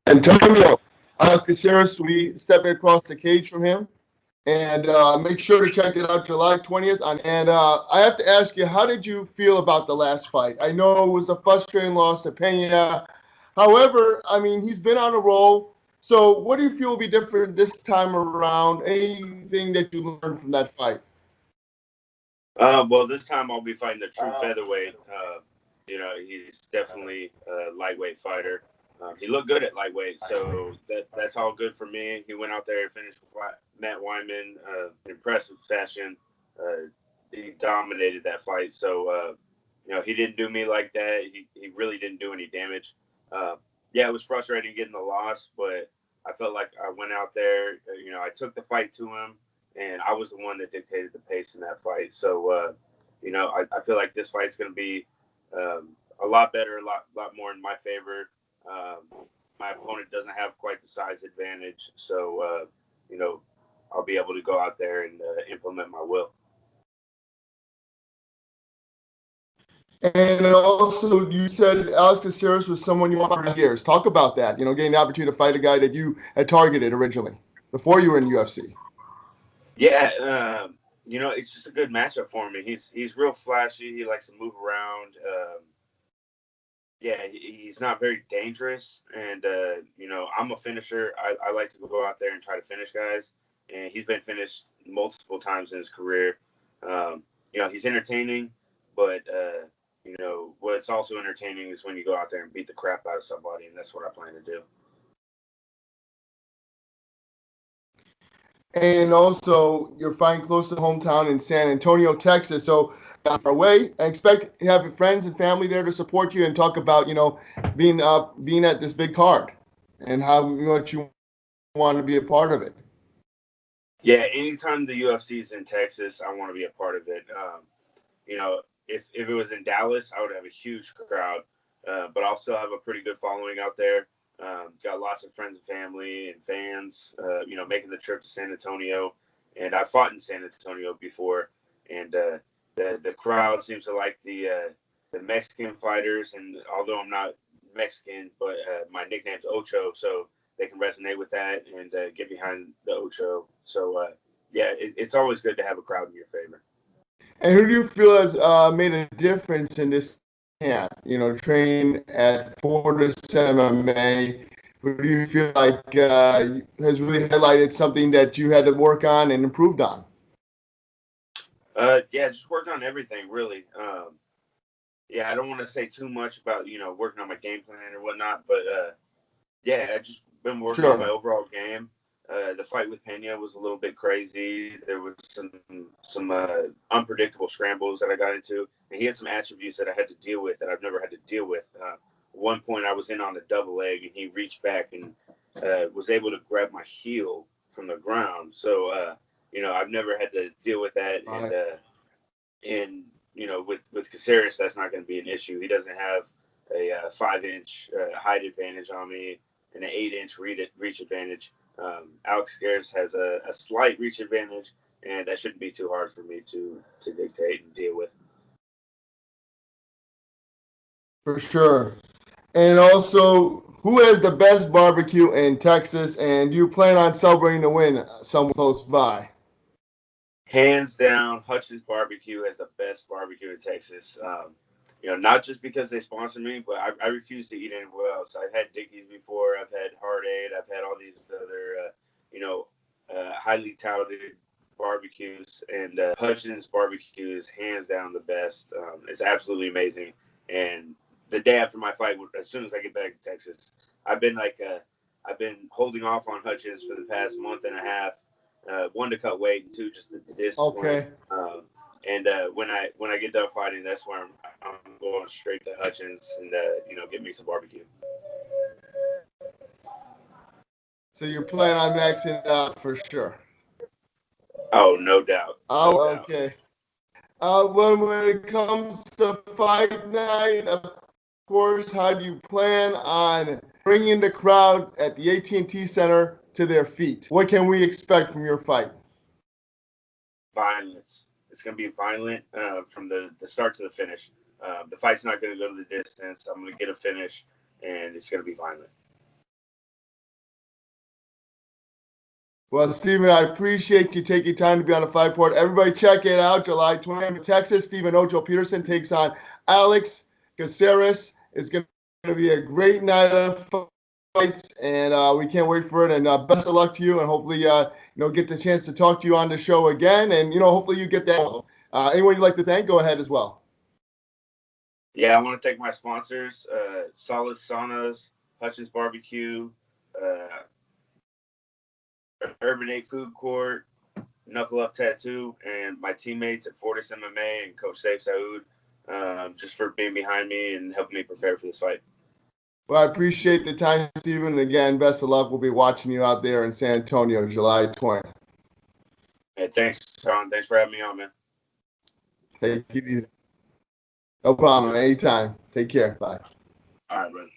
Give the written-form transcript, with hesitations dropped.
Antonio, Alex Caceres, we step across the cage from him. And make sure to check it out July 20th. And I have to ask you, how did you feel about the last fight? I know it was a frustrating loss to Pena. However, I mean, he's been on a roll. So what do you feel will be different this time around? Anything that you learned from that fight? Well, this time I'll be fighting the true featherweight. He's definitely a lightweight fighter. He looked good at lightweight, so that's all good for me. He went out there and finished with Matt Wyman, impressive fashion. He dominated that fight. So, he didn't do me like that. He really didn't do any damage. Yeah, it was frustrating getting the loss, but I felt like I went out there. I took the fight to him, and I was the one that dictated the pace in that fight. So, I feel like this fight's going to be a lot better, a lot more in my favor. My opponent doesn't have quite the size advantage, so I'll be able to go out there and implement my will. And also, you said Alex Caceres was someone you want for years. Talk about that. Getting the opportunity to fight a guy that you had targeted originally before you were in UFC. Yeah, it's just a good matchup for me. He's real flashy. He likes to move around. Yeah, he's not very dangerous, and I'm a finisher. I like to go out there and try to finish guys, and he's been finished multiple times in his career. He's entertaining, but what's also entertaining is when you go out there and beat the crap out of somebody, and that's what I plan to do. And also, you're fighting close to hometown in San Antonio, Texas. So, far away, I expect you have friends and family there to support you and talk about, being at this big card and how much you want to be a part of it. Yeah, anytime the UFC is in Texas, I want to be a part of it. If it was in Dallas, I would have a huge crowd, but I'll still have a pretty good following out there. Got lots of friends and family and fans, making the trip to San Antonio. And I fought in San Antonio before, and the crowd seems to like the Mexican fighters. And although I'm not Mexican, but my nickname's Ocho, so they can resonate with that and get behind the Ocho. So, it's always good to have a crowd in your favor. And who do you feel has made a difference in this camp? Training at Fortis MMA. Who do you feel like has really highlighted something that you had to work on and improved on? Just worked on everything really. I don't want to say too much about working on my game plan or whatnot, but I just been working on my overall game. The fight with Pena was a little bit crazy. There was some unpredictable scrambles that I got into, and he had some attributes that I had to deal with that I've never had to deal with. One point I was in on a double leg, and he reached back and was able to grab my heel from the ground. So I've never had to deal with that, and with Caceres, that's not going to be an issue. He doesn't have a 5-inch height advantage on me and an 8-inch reach advantage. Alex Caceres has a slight reach advantage, and that shouldn't be too hard for me to dictate and deal with. For sure. And also, who has the best barbecue in Texas, and do you plan on celebrating the win somewhere close by? Hands down, Hutch's Barbecue has the best barbecue in Texas. Not just because they sponsor me, but I refuse to eat anywhere else. I've had Dickey's before. I've had Heart Aid. I've had all these other, highly touted barbecues. And Hutchins Barbecue is hands down the best. It's absolutely amazing. And the day after my fight, as soon as I get back to Texas, I've been holding off on Hutchins for the past month and a half. One, to cut weight, and two, just the discipline. Okay. And when I get done fighting, that's where I'm going straight to Hutchins and get me some barbecue. So you're planning on maxing it out for sure. Oh, no doubt. No okay. When it comes to fight night, of course, how do you plan on bringing the crowd at the AT&T Center to their feet? What can we expect from your fight? Violence. It's going to be violent from the start to the finish. The fight's not going to go to the distance. I'm going to get a finish, and it's going to be violent. Well, Steven, I appreciate you taking time to be on the Fight Report. Everybody check it out. July 20th in Texas. Stephen Ocho Peterson takes on Alex Caceres. It's going to be a great night of fights, and we can't wait for it. And best of luck to you, and hopefully, get the chance to talk to you on the show again. And, hopefully you get that. Anyone you'd like to thank, go ahead as well. Yeah, I want to thank my sponsors, Solid Saunas, Hutchins Barbecue, Urban 8 Food Court, Knuckle Up Tattoo, and my teammates at Fortis MMA and Coach Saif Saud, just for being behind me and helping me prepare for this fight. Well, I appreciate the time, Steven. And again, best of luck. We'll be watching you out there in San Antonio, July 20th. Hey, thanks, Sean. Thanks for having me on, man. Take it easy. No problem. Anytime. Take care. Bye. All right, brother.